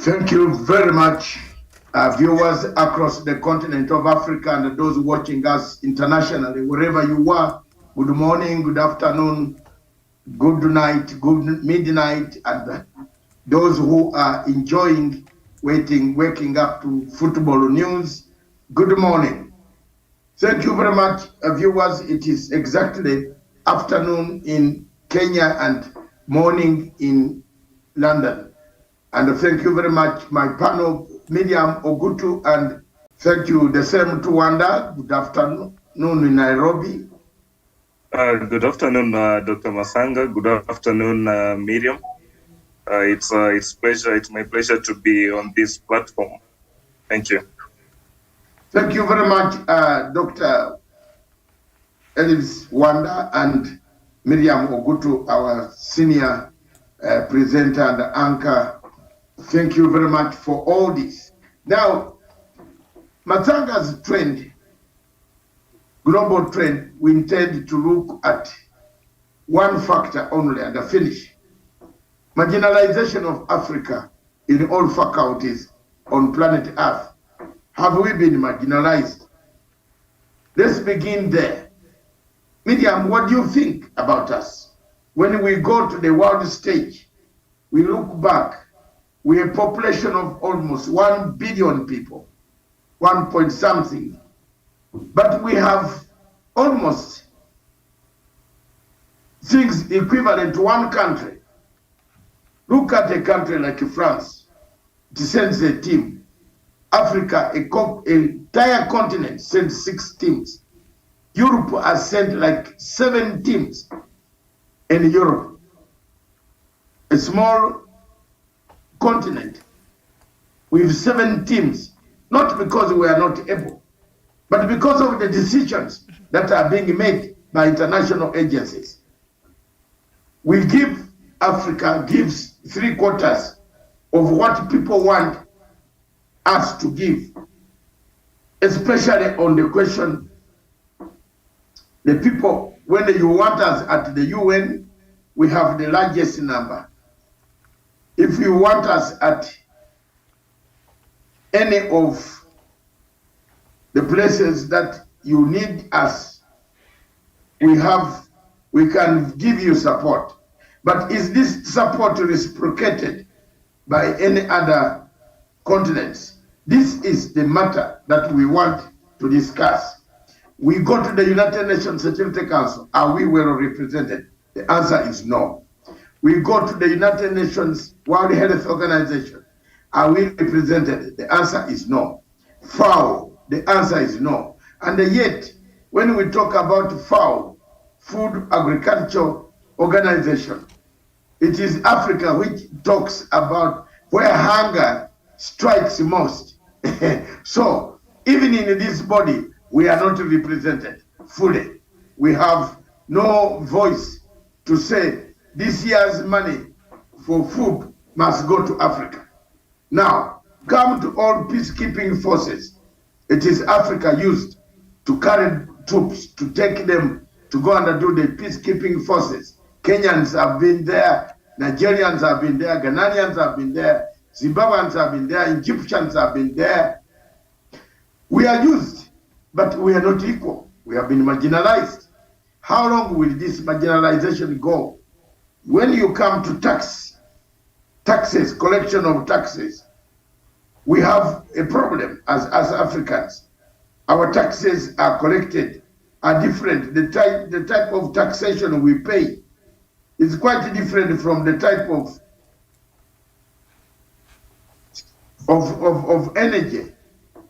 Thank you very much, viewers across the continent of Africa and those watching us internationally, wherever you are. Good morning, good afternoon, good night, good midnight, and those who are enjoying waking up to football news. Good morning. Thank you very much, viewers. It is exactly afternoon in Kenya and morning in London. And thank you very much, my panel, Miriam Ogutu, and thank you the same to Wanda. Good afternoon in Nairobi. Good afternoon, Dr. Matsanga. Good afternoon, Miriam. It's my pleasure to be on this platform. Thank you. Thank you very much, Dr. Ellis Wanda and Miriam Ogutu, our senior presenter and anchor. Thank you very much for all this. Now, Matsanga's trend, global trend, we intend to look at one factor only and finish. Marginalization of Africa in all faculties on planet Earth. Have we been marginalized? Let's begin there. Miriam, what do you think about us? When we go to the world stage, we look back, we have a population of almost 1 billion people, 1 point something, but we have almost things equivalent to one country. Look at a country like France. It sends a team. Africa, an entire continent, sends 6 teams. Europe has sent like 7 teams in Europe. A small continent with 7 teams, not because we are not able, but because of the decisions that are being made by international agencies. We give, Africa gives 3/4 of what people want us to give, especially on the question, the people, when you want us at the UN, we have the largest number. If you want us at any of the places that you need us, we can give you support. But is this support reciprocated by any other continents? This is the matter that we want to discuss. We go to the United Nations Security Council. Are we well represented? The answer is no. We go to the United Nations World Health Organization. Are we represented? The answer is no. FAO, the answer is no. And yet, when we talk about FAO, Food Agriculture Organization, it is Africa which talks about where hunger strikes most. So, even in this body, we are not represented fully. We have no voice to say this year's money for food must go to Africa. Now, come to all peacekeeping forces. It is Africa used to carry troops, to take them to go and do the peacekeeping forces. Kenyans have been there, Nigerians have been there, Ghanaians have been there, Zimbabweans have been there, Egyptians have been there. We are used, but we are not equal. We have been marginalized. How long will this marginalization go? When you come to taxes, collection of taxes, we have a problem as Africans. Our taxes are collected, are different. The type of taxation we pay is quite different from the type of energy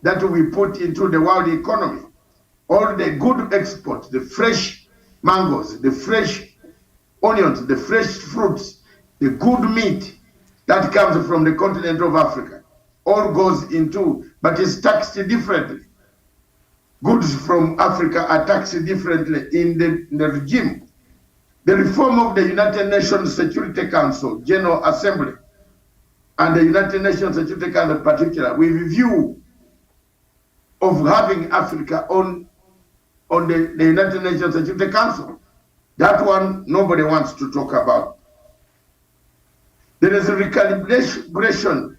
that we put into the world economy. All the good exports, the fresh mangoes, the fresh onions, the fresh fruits, the good meat that comes from the continent of Africa, all goes into, but is taxed differently. Goods from Africa are taxed differently in the regime. The reform of the United Nations Security Council, General Assembly, and the United Nations Security Council in particular, with a view of having Africa on the United Nations Security Council. That one, nobody wants to talk about. There is a recalibration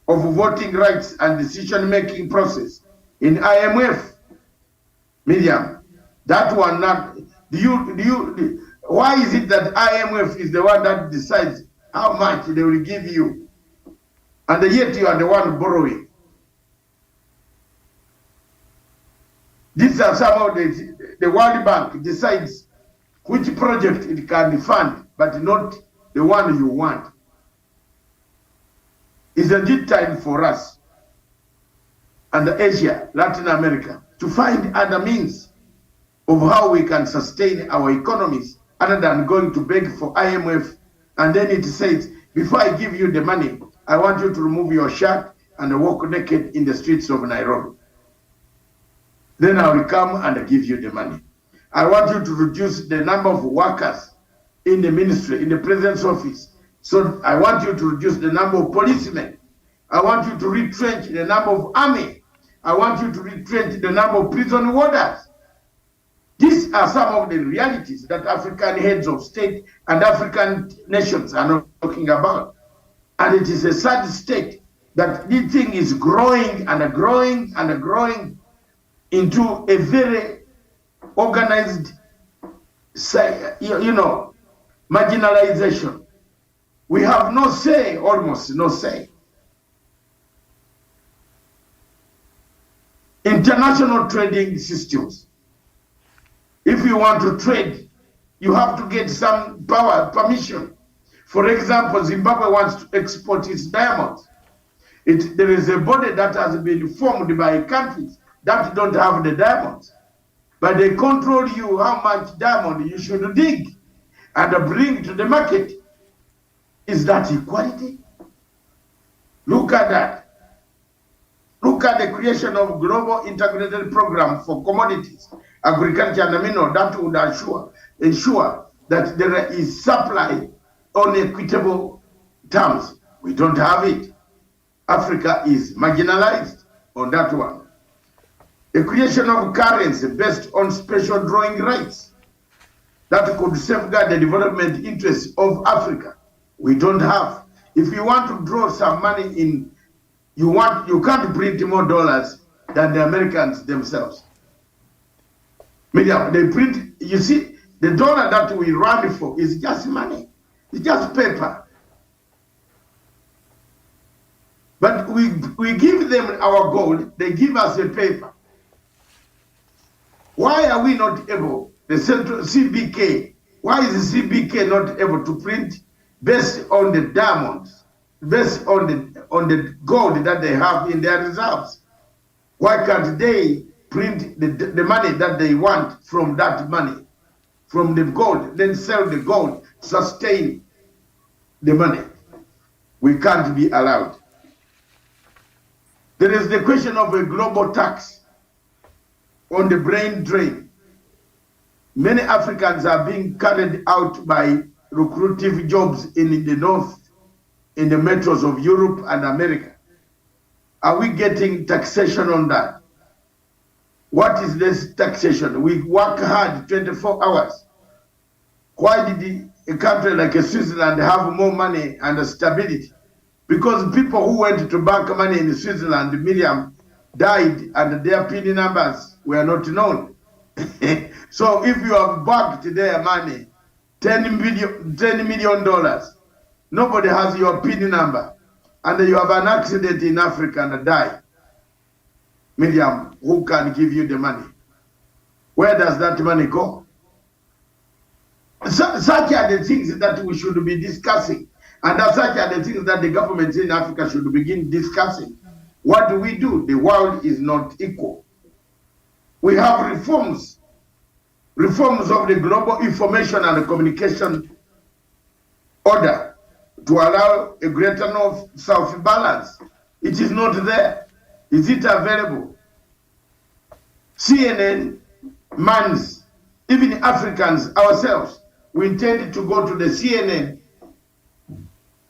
of voting rights and decision-making process in IMF. Miriam, that one not, why is it that IMF is the one that decides how much they will give you, and yet you are the one borrowing? These are some of the World Bank decides which project it can fund, but not the one you want. Isn't it time for us and Asia, Latin America, to find other means of how we can sustain our economies other than going to beg for IMF? And then it says, before I give you the money, I want you to remove your shirt and walk naked in the streets of Nairobi. Then I will come and give you the money. I want you to reduce the number of workers in the ministry, in the president's office. So I want you to reduce the number of policemen. I want you to retrench the number of army. I want you to retrench the number of prison warders. These are some of the realities that African heads of state and African nations are not talking about. And it is a sad state that this thing is growing and growing and growing into a very organized, marginalization. We have no say, almost no say. International trading systems. If you want to trade, you have to get some permission. For example, Zimbabwe wants to export its diamonds. There is a body that has been formed by countries that don't have the diamonds, but they control you how much diamond you should dig and bring to the market. Is that equality? Look at that. Look at the creation of global integrated program for commodities, agriculture and mineral that would ensure that there is supply on equitable terms. We don't have it. Africa is marginalized on that one. The creation of currency based on special drawing rights that could safeguard the development interests of Africa. We don't have. If you want to draw some money in, you can't print more dollars than the Americans themselves. They print, you see, the dollar that we run for is just money. It's just paper. But we give them our gold, they give us a paper. Why are we not able, the central CBK, why is the CBK not able to print based on the diamonds, based on the gold that they have in their reserves? Why can't they print the money that they want from that money, from the gold, then sell the gold, sustain the money? We can't be allowed. There is the question of a global tax on the brain drain. Many Africans are being carried out by lucrative jobs in the north, in the metros of Europe and America. Are we getting taxation on that? What is this taxation? We work hard 24 hours. Why did a country like Switzerland have more money and stability? Because people who went to bank money in Switzerland, Miriam, died and their PIN numbers were not known. So if you have banked their money, $10 million, nobody has your PIN number, and you have an accident in Africa and die. Miriam, who can give you the money? Where does that money go? Such are the things that we should be discussing. And such are the things that the governments in Africa should begin discussing. What do we do? The world is not equal. We have reforms of the global information and communication order to allow a greater north-south balance. It is not there. Is it available? CNN, MANS, even Africans ourselves, we intend to go to the CNN.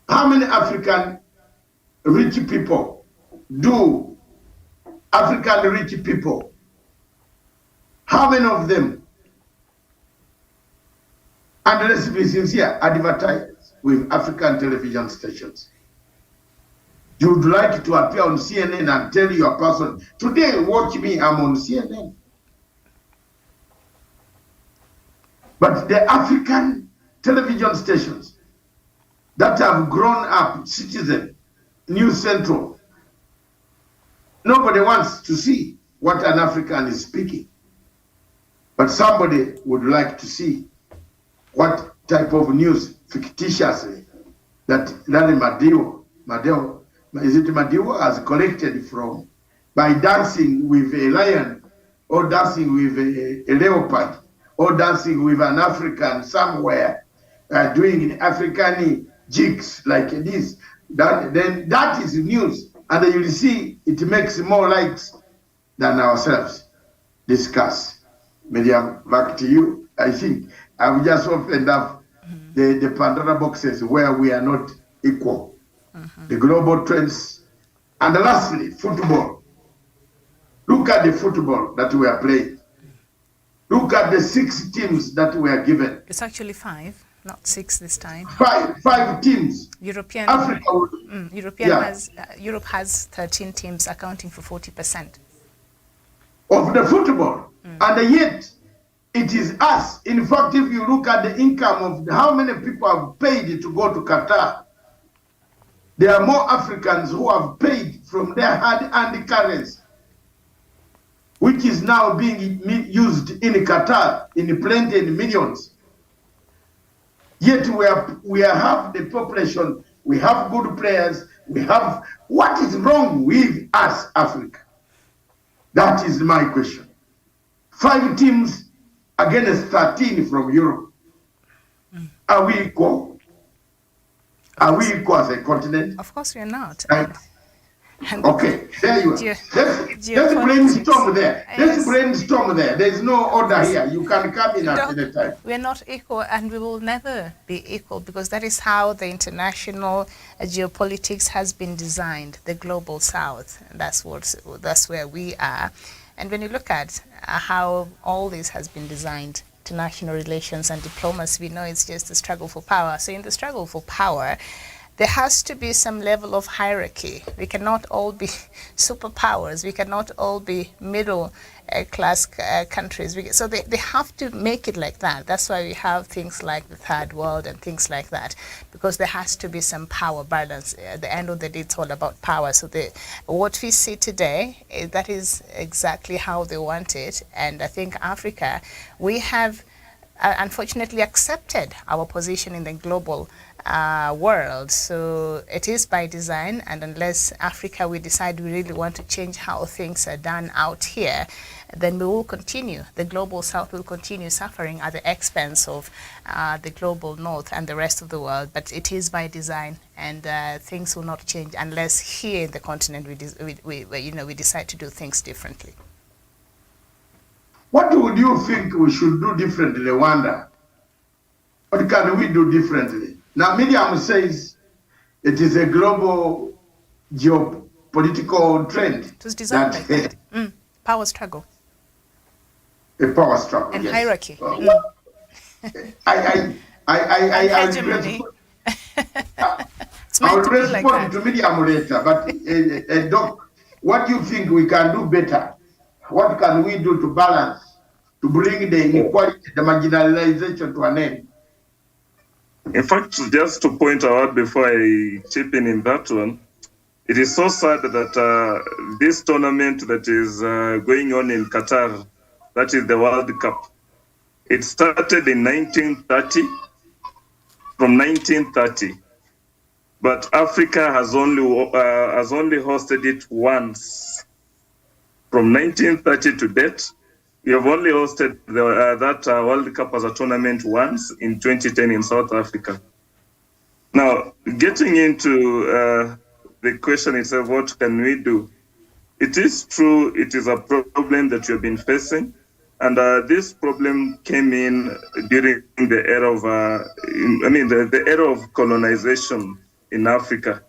How many African rich people do African rich people? How many of them? And let's be sincere, advertise with African television stations. You would like to appear on CNN and tell your person, today, watch me, I'm on CNN. But the African television stations that have grown up, Citizen, News Central, nobody wants to see what an African is speaking. But somebody would like to see what type of news fictitiously that Larry Madeo, is it Madeo, has collected from by dancing with a lion or dancing with a leopard or dancing with an African somewhere, doing African jigs like this. Then that is news, and you will see it makes more likes than ourselves discuss. Miriam, back to you. I think I've just opened up the Pandora boxes where we are not equal. The global trends. And lastly, football. Look at the football that we are playing. Look at the 6 teams that we are given. It's actually 5, not 6 this time. Five teams. European Africa. Europe has 13 teams accounting for 40% of the football. And yet, it is us. In fact, if you look at the income of how many people have paid to go to Qatar, there are more Africans who have paid from their hard-earned currency, which is now being used in Qatar in plenty and millions. Yet we have the population, we have good players, we have, what is wrong with us, Africa? That is my question. 5 teams against 13 from Europe. Are we equal? Are we equal as a continent? Of course we are not. Okay, there you are. Let's brainstorm there. Let's brainstorm there. There's no order here. You can come in at any time. We're not equal, and we will never be equal, because that is how the international geopolitics has been designed, the global south. That's where we are. And when you look at how all this has been designed, international relations and diplomacy, we know it's just a struggle for power. So in the struggle for power, there has to be some level of hierarchy. We cannot all be superpowers. We cannot all be middle class countries. So they have to make it like that. That's why we have things like the third world and things like that, because there has to be some power balance. At the end of the day, it's all about power. So what we see today, that is exactly how they want it. And I think Africa, we have unfortunately accepted our position in the global world. So it is by design, and unless Africa, we decide we really want to change how things are done out here, then we will continue. The global south will continue suffering at the expense of the global north and the rest of the world. But it is by design, and things will not change unless here in the continent we decide to do things differently. What would you think we should do differently, Wanda? What can we do differently? Now, Miriam says it is a global geopolitical trend. It was designed like that. Power struggle. A power struggle, and yes. Hierarchy. I will respond to Miriam later, but Doc, what do you think we can do better? What can we do to balance, to bring the inequality, the marginalization to an end? In fact, just to point out before I chip in that one, it is so sad that this tournament that is going on in Qatar, that is the World Cup, it started in 1930, from 1930, but Africa has only hosted it once. From 1930 to date, we have only hosted that World Cup as a tournament once in 2010 in South Africa. Now, getting into the question itself, what can we do? It is true, it is a problem that we have been facing. And this problem came in during the era of, the era of colonization in Africa.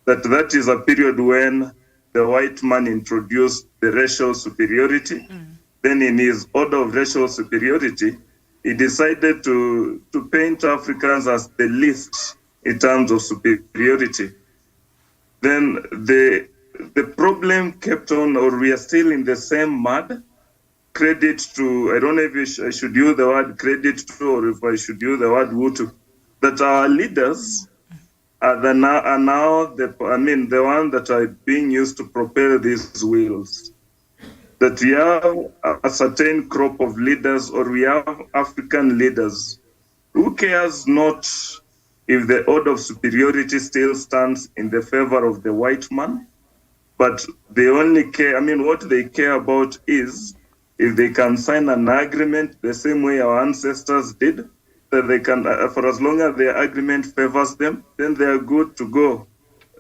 That is a period when the white man introduced the racial superiority. Then in his order of racial superiority, he decided to paint Africans as the least in terms of superiority. then the problem kept on, or we are still in the same mud. Credit to, I don't know if I should use the word credit to, or if I should use the word wutu, that our leaders are now the one that are being used to propel these wheels. That we have a certain crop of leaders, or we have African leaders who cares not if the order of superiority still stands in the favor of the white man, but they only care, what they care about is if they can sign an agreement the same way our ancestors did, that they can, for as long as the agreement favors them, then they are good to go.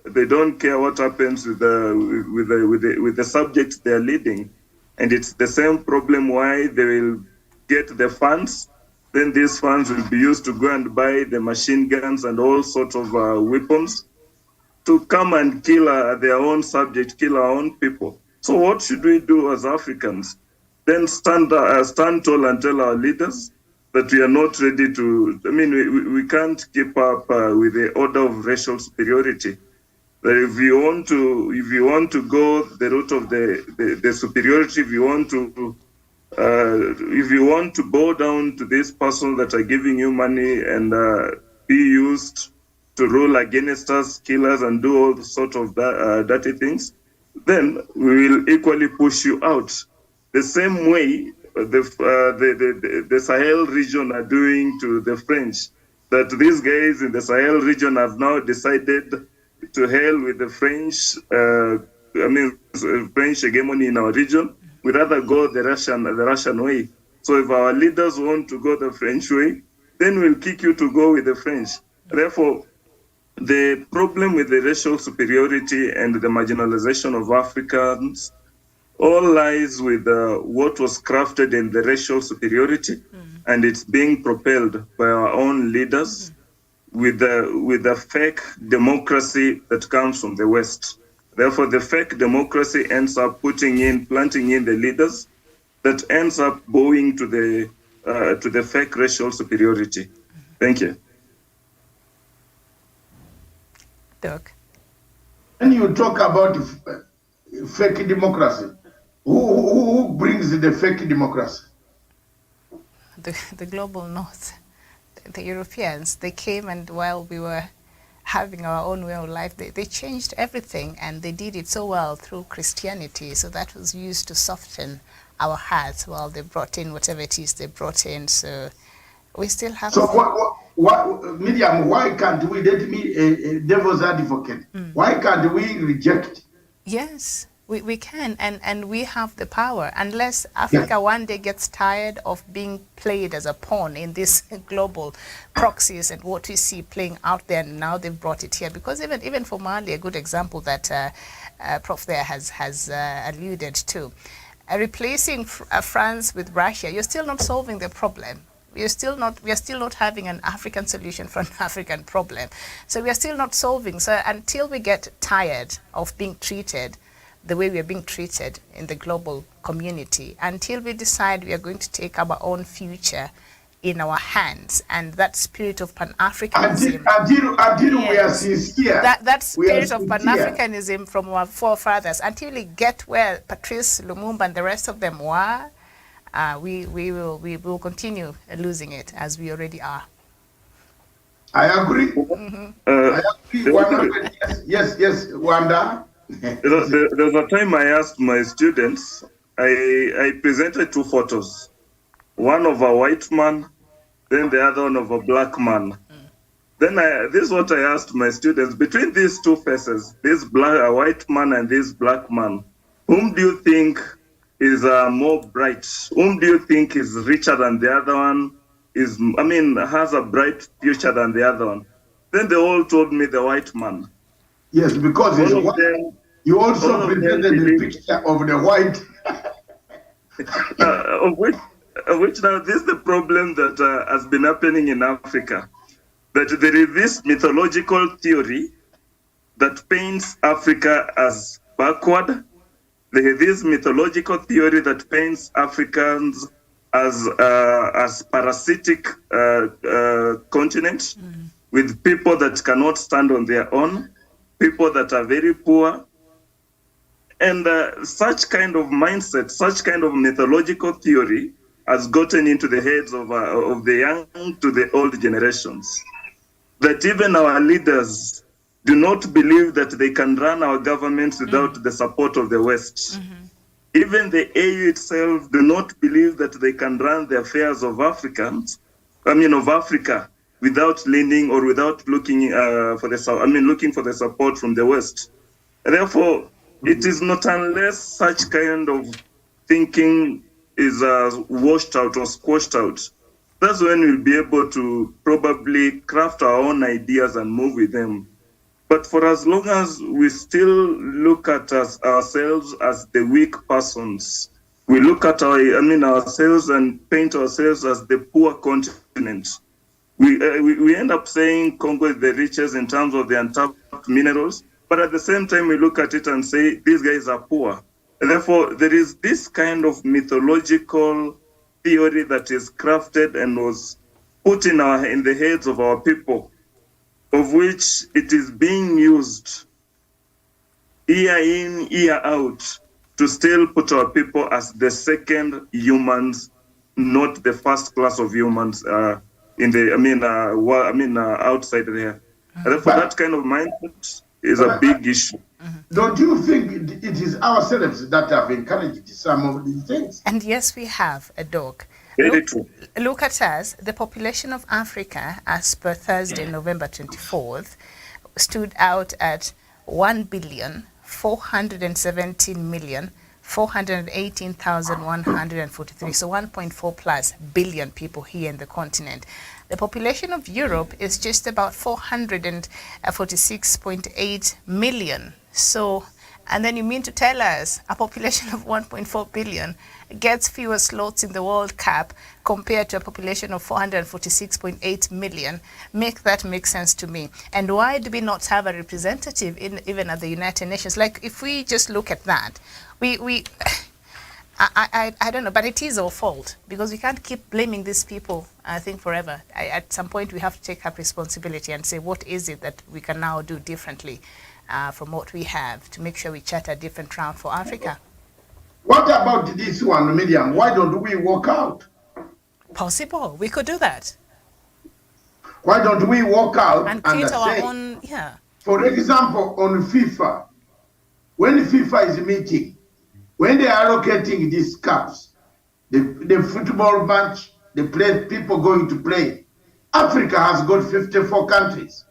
They don't care what happens with the subjects they are leading. And it's the same problem why they will get the funds. Then these funds will be used to go and buy the machine guns and all sorts of weapons to come and kill their own subject, kill our own people. So what should we do as Africans? Then stand tall and tell our leaders that we are not ready to, we can't keep up with the order of racial superiority. That if you want to go the route of the superiority, if you want to bow down to this person that are giving you money and be used to rule against us, kill us, and do all sort of dirty things, then we will equally push you out. The same way the Sahel region are doing to the French, that these guys in the Sahel region have now decided to hell with the French, French hegemony in our region. We'd rather go the Russian way. So if our leaders want to go the French way, then we'll kick you to go with the French. Therefore, the problem with the racial superiority and the marginalization of Africans all lies with what was crafted in the racial superiority, and it's being propelled by our own leaders with the fake democracy that comes from the West. Therefore, the fake democracy ends up planting in the leaders that ends up bowing to the fake racial superiority. Thank you. Doc. When you talk about fake democracy, who brings the fake democracy? The global north, the Europeans. They came, and while we were having our own way of life, they changed everything, and they did it so well through Christianity. So that was used to soften our hearts while they brought in whatever it is they brought in. So we still have. So Miriam, why can't we, let me a devil's advocate, why can't we reject? Yes, we can, and we have the power. Unless Africa one day gets tired of being played as a pawn in these global proxies and what we see playing out there, and now they've brought it here. Because even for Mali, a good example that Prof there has alluded to, replacing France with Russia, you're still not solving the problem. We are still not having an African solution for an African problem. So we are still not solving. So until we get tired of being treated the way we are being treated in the global community, until we decide we are going to take our own future in our hands, and that spirit of Pan-Africanism. Until we are sincere. That spirit of Pan-Africanism from our forefathers, until we get where Patrice Lumumba and the rest of them were, we will continue losing it as we already are. I agree. I agree. 100. Yes, Wanda. There's a time I asked my students, I presented two photos, one of a white man, then the other one of a black man. Then this is what I asked my students: between these two faces, a white man and this black man, whom do you think is more bright? Whom do you think is richer than the other one? Has a bright future than the other one? Then they all told me the white man. Yes, because you also presented the picture of the white. of which now this is the problem that has been happening in Africa. That there is this mythological theory that paints Africa as backward. There is this mythological theory that paints Africans as parasitic continent with people that cannot stand on their own. people that are very poor. And such kind of mindset, such kind of mythological theory has gotten into the heads of the young to the old generations. That even our leaders do not believe that they can run our governments without the support of the West. Even the AU itself do not believe that they can run the affairs of of Africa, without leaning or without looking looking for the support from the West. Therefore, it is not unless such kind of thinking is washed out or squashed out, that's when we'll be able to probably craft our own ideas and move with them. But for as long as we still look at ourselves as the weak persons, we look at ourselves and paint ourselves as the poor continent. We end up saying Congo is the richest in terms of the untapped minerals, but at the same time we look at it and say these guys are poor. And therefore, there is this kind of mythological theory that is crafted and was put in the heads of our people, of which it is being used year in, year out to still put our people as the second humans, not the first class of humans outside there. And therefore, that kind of mindset is a big issue. Don't you think it is ourselves that have encouraged some of these things? And yes, we have a dog. Very true. Look at us. The population of Africa, as per Thursday, November 24th, stood out at 1,417,418,143. So 1.4 plus billion people here in the continent. The population of Europe is just about 446.8 million. So, and then you mean to tell us a population of 1.4 billion gets fewer slots in the World Cup compared to a population of 446.8 million? Make that make sense to me. And why do we not have a representative even at the United Nations? Like, if we just look at that, I don't know, but it is our fault because we can't keep blaming these people, I think, forever. At some point, we have to take up responsibility and say, what is it that we can now do differently from what we have to make sure we chart a different route for Africa? What about this one, Miriam? Why don't we walk out? Possible. We could do that. Why don't we walk out and create our say, own, for example, on FIFA, when FIFA is meeting, when they are allocating these cups, the football match, the people going to play, Africa has got 54 countries,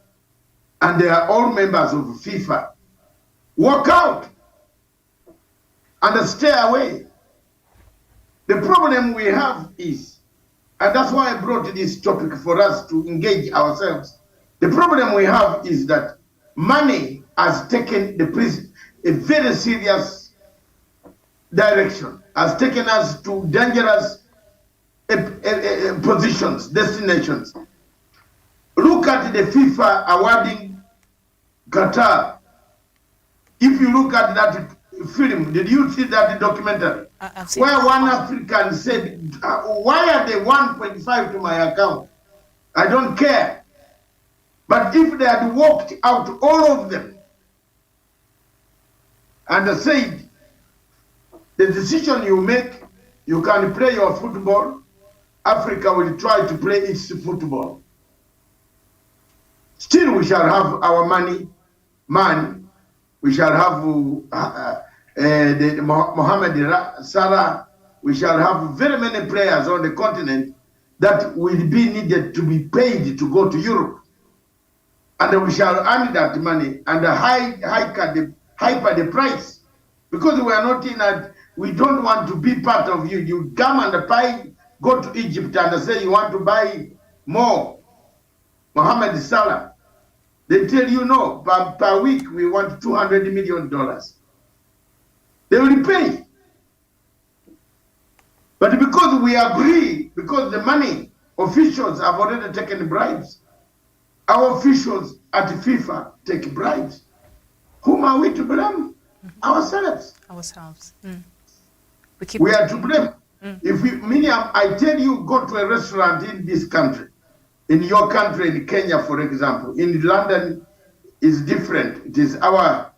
and they are all members of FIFA. Walk out and stay away. The problem we have is, and that's why I brought this topic for us to engage ourselves. The problem we have is that money has taken a very serious direction, has taken us to dangerous positions, destinations. Look at the FIFA awarding Qatar. If you look at that film, did you see that documentary? Where one African said, why are they 1.5 to my account? I don't care. But if they had walked out, all of them, and said, the decision you make, you can play your football, Africa will try to play its football. Still, we shall have our money, we shall have Mohamed Salah, we shall have very many players on the continent that will be needed to be paid to go to Europe. And we shall earn that money and hyper the price. Because we are not in a, we don't want to be part of you. You come and buy, go to Egypt and say you want to buy more. Mohamed Salah. They tell you no, per week we want $200 million. They will pay. But because we agree, because the money, officials have already taken bribes. Our officials at FIFA take bribes. Whom are we to blame? Ourselves. We are to blame. If we, Miriam, I tell you, go to a restaurant in this country, in your country, in Kenya, for example, in London, is different. It is our,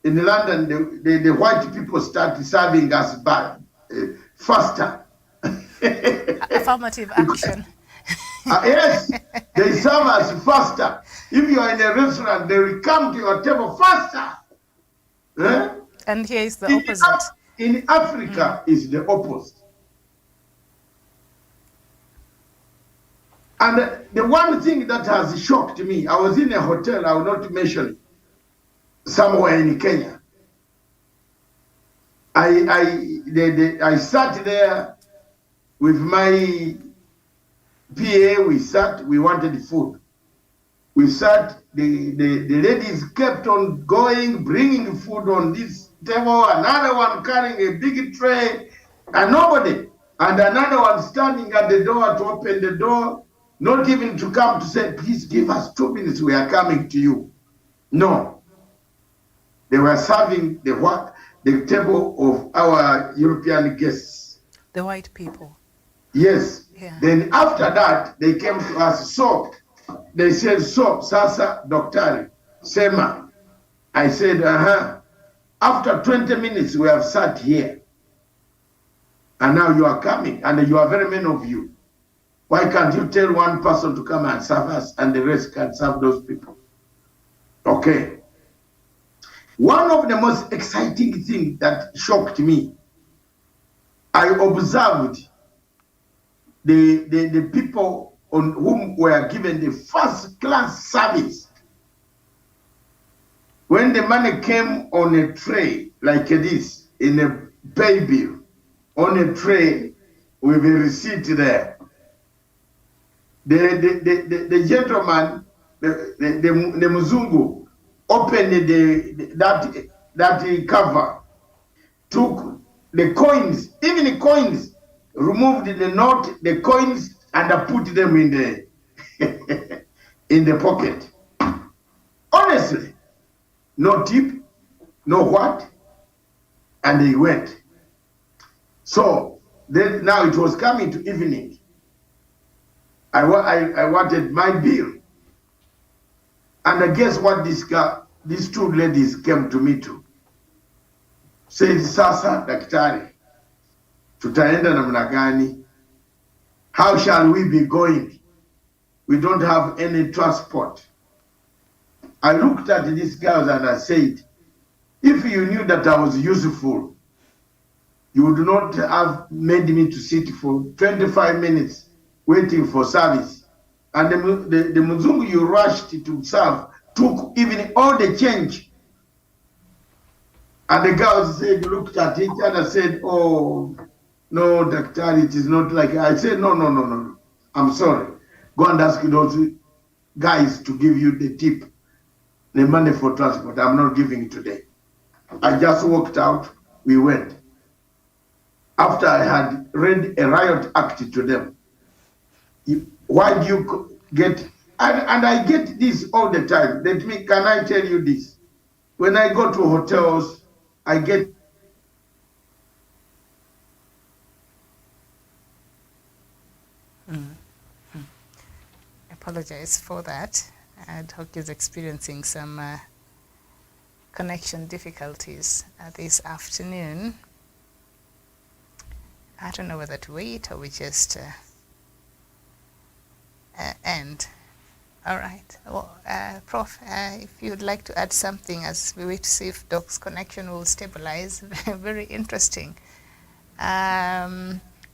in London, the white people start serving us back faster. Affirmative action. Yes, they serve us faster. If you are in a restaurant, they will come to your table faster. And here is the opposite. In Africa, is the opposite. And the one thing that has shocked me, I was in a hotel, I will not mention it, somewhere in Kenya. I sat there with my PA, we wanted food. We sat, the ladies kept on going, bringing food on this table, another one carrying a big tray, and nobody, and another one standing at the door to open the door, not even to come to say, please give us 2 minutes, we are coming to you. No. They were serving the table of our European guests. The white people. Yes. Yeah. Then after that, they came to us. So they said, so, Sasa, Doctor, Sema. I said, After 20 minutes, we have sat here. And now you are coming, and you are very many of you. Why can't you tell one person to come and serve us, and the rest can serve those people? Okay. One of the most exciting things that shocked me, I observed the people on whom were given the first-class service. When the money came on a tray like this, in a pay bill, on a tray with a receipt there, the gentleman, the Mzungu, opened that cover, took the coins, even the coins, removed the note, the coins, and put them in the in the pocket. Honestly, no tip, no what, and they went. So then now it was coming to evening. I wanted my bill, and I guess what these two ladies came to me to. Said, Sasa daktari, tutaenda namna gani? How shall we be going? We don't have any transport. I looked at these girls and I said, if you knew that I was useful, you would not have made me to sit for 25 minutes waiting for service. And the Mzungu you rushed to serve took even all the change. And the girls said, looked at each other, said, oh, no, doctor, it is not like, I said, no. I'm sorry. Go and ask those guys to give you the tip, the money for transport. I'm not giving it today. I just walked out, we went. After I had read a riot act to them, why do you get, and I get this all the time. Can I tell you this? When I go to hotels, I get Apologize for that. Doc is experiencing some connection difficulties this afternoon. I don't know whether to wait or we just end. All right. Well, Prof, if you'd like to add something as we wait to see if Doc's connection will stabilize. Very interesting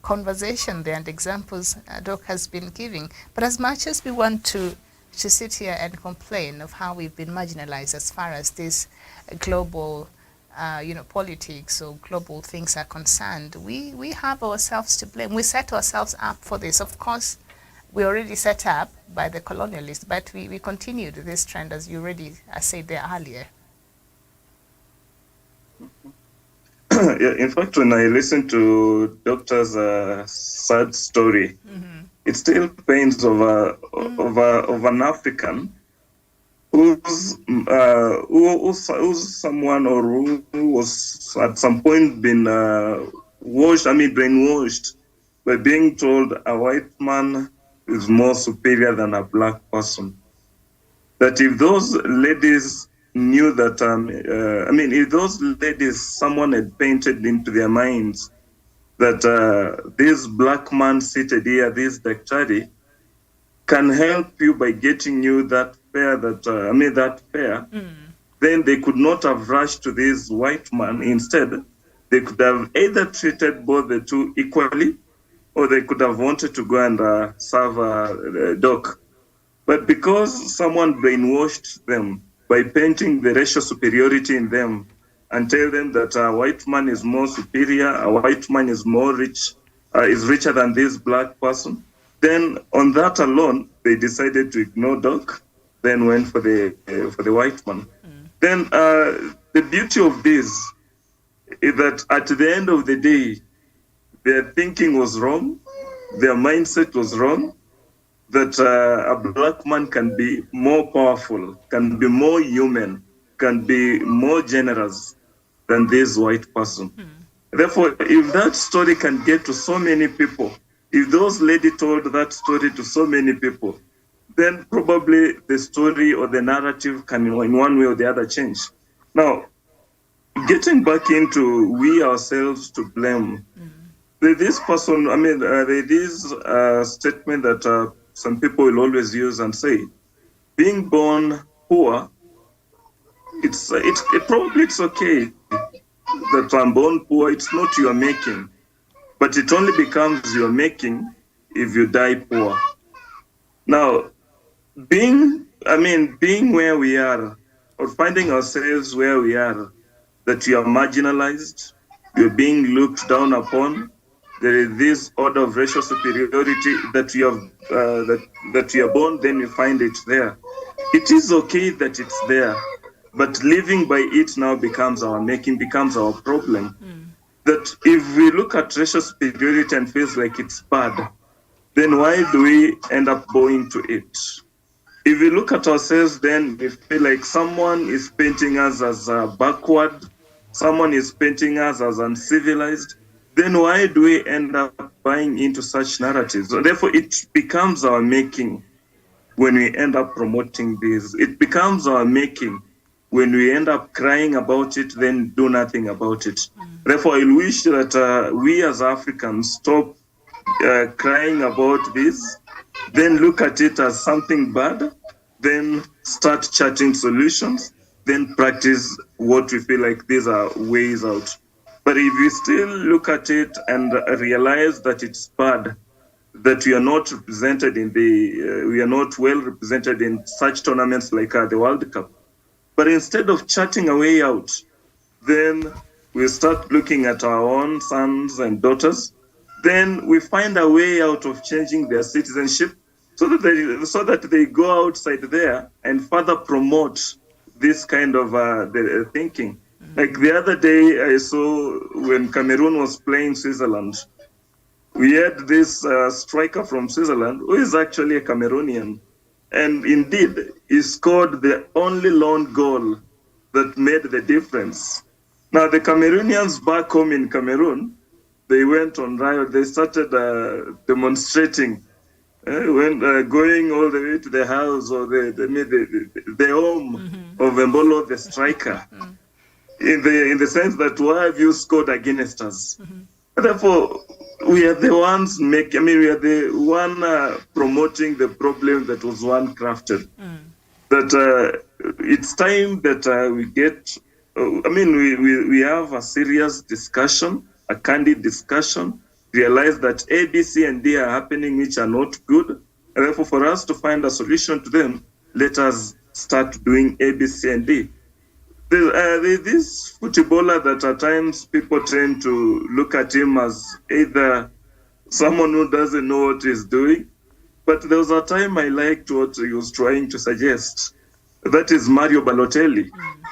conversation there and examples Doc has been giving. But as much as we want to sit here and complain of how we've been marginalized as far as this global politics or global things are concerned, we have ourselves to blame. We set ourselves up for this. Of course, we already set up by the colonialists, but we continued this trend, as you already said there earlier. Yeah, in fact, when I listen to Doctor's sad story, it still pains of an African who's someone or who was at some point been brainwashed by being told a white man is more superior than a black person. that if those ladies knew that, if those ladies, someone had painted into their minds that this black man seated here, this daktari, can help you by getting you that fare, then they could not have rushed to this white man. Instead, they could have either treated both the two equally, or they could have wanted to go and serve a doc. But because someone brainwashed them by painting the racial superiority in them and tell them that a white man is more superior, a white man is more rich, is richer than this black person, then on that alone, they decided to ignore Doc, then went for the white man. Then the beauty of this is that at the end of the day, their thinking was wrong, their mindset was wrong, that a black man can be more powerful, can be more human, can be more generous than this white person. Therefore, if that story can get to so many people, if those ladies told that story to so many people, then probably the story or the narrative can in one way or the other change. Now, getting back into we ourselves to blame, this person, this statement that some people will always use and say, being born poor, it's okay that I'm born poor, it's not your making, but it only becomes your making if you die poor. Now, being where we are, or finding ourselves where we are, that you are marginalized, you're being looked down upon, there is this order of racial superiority that you have, that you are born, then you find it there. It is okay that it's there, but living by it now becomes our making, becomes our problem. That if we look at racial superiority and feels like it's bad, then why do we end up going to it? If we look at ourselves, then we feel like someone is painting us as backward, someone is painting us as uncivilized, then why do we end up buying into such narratives? So therefore, it becomes our making when we end up promoting this. It becomes our making when we end up crying about it, then do nothing about it. Therefore, I wish that we as Africans stop crying about this, then look at it as something bad, then start charting solutions, then practice what we feel like these are ways out. But if we still look at it and realize that it's bad, that we are not represented in we are not well represented in such tournaments like the World Cup, but instead of charting a way out, then we start looking at our own sons and daughters, then we find a way out of changing their citizenship so that they go outside there and further promote this kind of the thinking. Like the other day, I saw when Cameroon was playing Switzerland, we had this striker from Switzerland who is actually a Cameroonian. And indeed, he scored the only lone goal that made the difference. Now, the Cameroonians back home in Cameroon, they went on riot. They started demonstrating, going all the way to the house or the home of Mbolo, the striker, in the sense that why have you scored against us? Therefore, we are the ones we are the one promoting the problem that was one crafted. That it's time that we get, we have a serious discussion, a candid discussion, realize that A, B, C, and D are happening which are not good. And therefore, for us to find a solution to them, let us start doing A, B, C, and D. This footballer that at times people tend to look at him as either someone who doesn't know what he's doing, but there was a time I liked what he was trying to suggest. That is Mario Balotelli.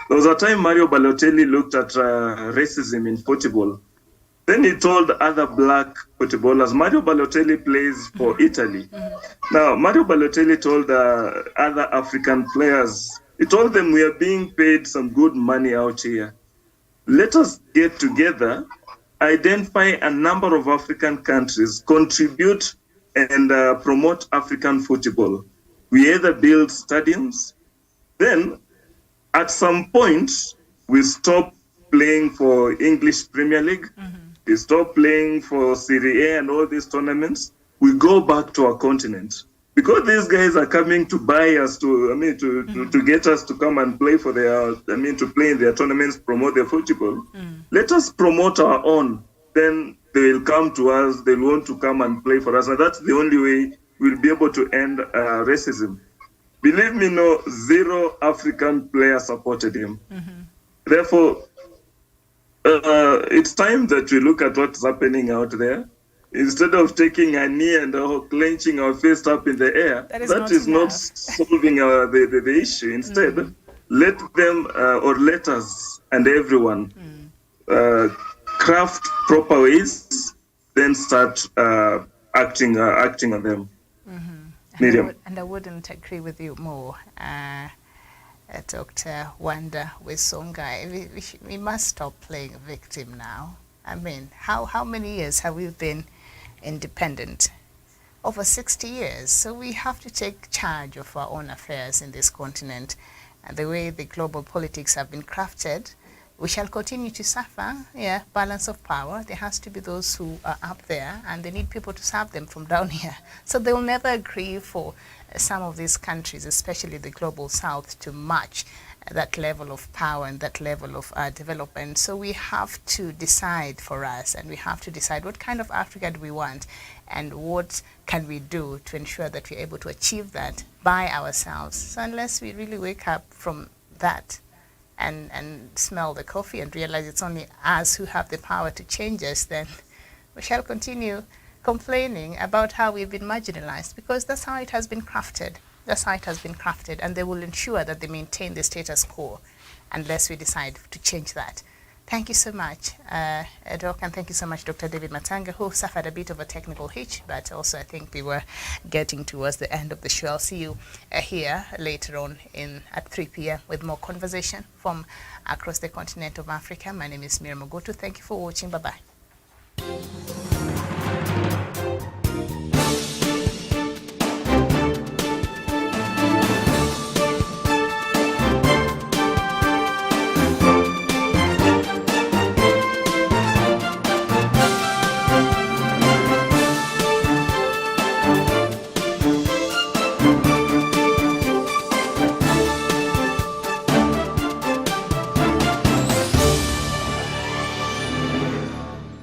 There was a time Mario Balotelli looked at racism in football. Then he told other black footballers, Mario Balotelli plays for Italy. Now, Mario Balotelli told other African players, he told them, we are being paid some good money out here. Let us get together, identify a number of African countries, contribute and promote African football. We either build stadiums, Then at some point, we stop playing for English Premier League. We stop playing for Serie A and all these tournaments. We go back to our continent. Because these guys are coming to buy us to get us to come and play for to play in their tournaments, promote their football. Let us promote our own. Then they will come to us, they'll want to come and play for us. And that's the only way we'll be able to end racism. Believe me, no, 0 African player supported him. Therefore, it's time that we look at what's happening out there. Instead of taking a knee and clenching our fist up in the air, that is not solving the issue. Instead, let them or let us and everyone craft proper ways, then start acting on them. Miriam. And I wouldn't agree with you more, Dr. Wanda Wesonga. We must stop playing victim now. I mean, how many years have we been independent? Over 60 years. So we have to take charge of our own affairs in this continent. And the way the global politics have been crafted, we shall continue to suffer. Balance of power. There has to be those who are up there, and they need people to serve them from down here. So they will never agree for some of these countries, especially the global south, to match that level of power and that level of development. So we have to decide for us, and we have to decide what kind of Africa do we want, and what can we do to ensure that we're able to achieve that by ourselves. So unless we really wake up from that and smell the coffee and realize it's only us who have the power to change us, then we shall continue complaining about how we've been marginalized, because that's how it has been crafted. That's how it has been crafted, and they will ensure that they maintain the status quo unless we decide to change that. Thank you so much, Doc, and thank you so much, Dr. David Matsanga, who suffered a bit of a technical hitch, but also I think we were getting towards the end of the show. I'll see you here later on at 3 p.m. with more conversation from across the continent of Africa. My name is Miriam Mogotu. Thank you for watching. Bye-bye.